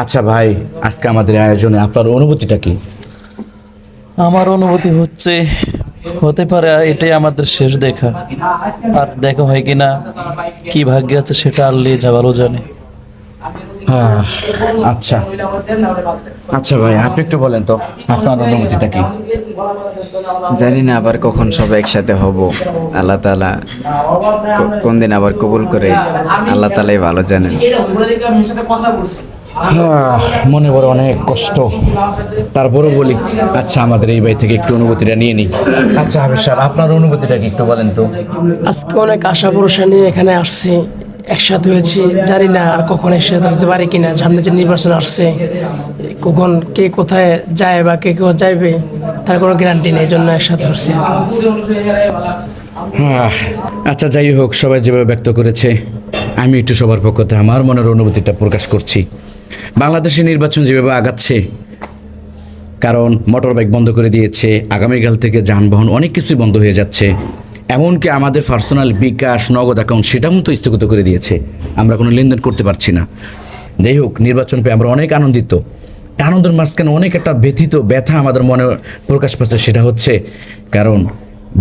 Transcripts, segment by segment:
আচ্ছা ভাই, আজকে আমাদের আয়োজনে আপনার অনুভূতিটা কি? আমার অনুভূতি হচ্ছে হতে পারে এটাই আমাদের শেষ দেখা। আর দেখা হয় কিনা কি ভাগ্যে আছে সেটা আল্লাহই যা ভালো জানে। আহ, আচ্ছা আচ্ছা ভাই, আপনি একটু বলেন তো আপনার অনুভূতিটা কি? জানি না আবার কখন সবাই একসাথে হব। আল্লাহ তাআলা কোন দিন আবার কবুল করে, আল্লাহ তাআলাই ভালো জানেন। মনে বড় অনেক কষ্ট, তারপরও বলি আচ্ছা আমাদের এই বাড়ি থেকে একটু অনুভূতিটা নিয়ে নিই। আচ্ছা হাফেজ সাহেব, আপনার অনুভূতিটা কি একটু বলেন তো? আজকে অনেক আশা ভরসা নিয়ে এখানে আসছি, একসাথে হয়েছি। জানি না আর কখন একসাথে আসতে পারি কিনা। সামনে যে নির্বাচন আসছে, কখন কে কোথায় যায় বা কে কোথায় যাইবে তার কোনো গ্যারান্টি নেই, এই জন্য একসাথে আসছি। আচ্ছা যাই হোক, সবাই যেভাবে ব্যক্ত করেছে আমি একটু সবার পক্ষ থেকে আমার মনের অনুভূতিটা প্রকাশ করছি। বাংলাদেশের নির্বাচন যেভাবে আগাচ্ছে, কারণ মোটর বাইক বন্ধ করে দিয়েছে, আগামীকাল থেকে যানবাহন অনেক কিছুই বন্ধ হয়ে যাচ্ছে, এমনকি আমাদের পার্সোনাল বিকাশ নগদ অ্যাকাউন্ট সেটাও তো স্থগিত করে দিয়েছে, আমরা কোনো লেনদেন করতে পারছি না। যাই হোক, নির্বাচন পেয়ে আমরা অনেক আনন্দিত। আনন্দের মাঝখানে অনেক একটা ব্যথা আমাদের মনে প্রকাশ পাচ্ছে। সেটা হচ্ছে কারণ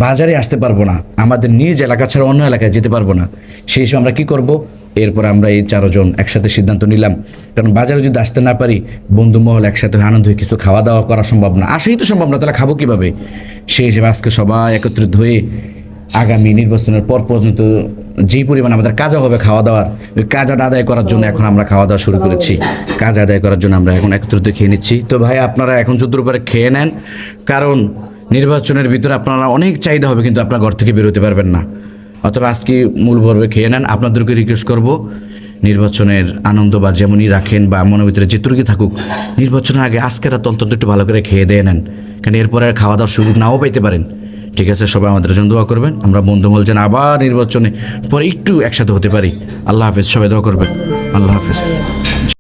বাজারে আসতে পারবো না, আমাদের নিজ এলাকা ছাড়া অন্য এলাকায় যেতে পারবো না। সেই হিসেবে আমরা কী করব? এরপর আমরা এই 4 জন একসাথে সিদ্ধান্ত নিলাম, কারণ বাজারে যদি আসতে না পারি, বন্ধু মহল একসাথে আনন্দ হয়ে কিছু খাওয়া দাওয়া করা সম্ভব না, আসাই তো সম্ভব না, তাহলে খাবো কীভাবে? সেই হিসেবে আজকে সবাই একত্রিত হয়ে আগামী নির্বাচনের পর পর্যন্ত যেই পরিমাণ আমাদের কাজা হবে খাওয়া দাওয়ার, ওই কাজাটা আদায় করার জন্য এখন আমরা খাওয়া দাওয়া শুরু করেছি। কাজ আদায় করার জন্য আমরা এখন একত্রিত খেয়ে নিচ্ছি। তো ভাই, আপনারা এখন যুদ্ধের উপরে খেয়ে নেন, কারণ নির্বাচনের ভিতরে আপনারা অনেক চাহিদা হবে, কিন্তু আপনার ঘর থেকে বেরোতে পারবেন না। অথবা আজকে মূল পর্বে খেয়ে নেন। আপনাদেরকে রিকোয়েস্ট করব, নির্বাচনের আনন্দ বা যেমনই রাখেন বা মনের ভিতরে যেটুকুই থাকুক, নির্বাচনের আগে আজকে রাত অন্তত একটু ভালো করে খেয়ে দিয়ে নেন, কারণ এরপরে আর খাওয়া দাওয়ার সুযোগ নাও পাইতে পারেন। ঠিক আছে, সবাই আমাদের জন্য দোয়া করবেন, আমরা বন্ধুমহল যেন আবার নির্বাচনে পরে একটু একসাথে হতে পারি। আল্লাহ হাফেজ, সবাই দোয়া করবেন। আল্লাহ হাফেজ।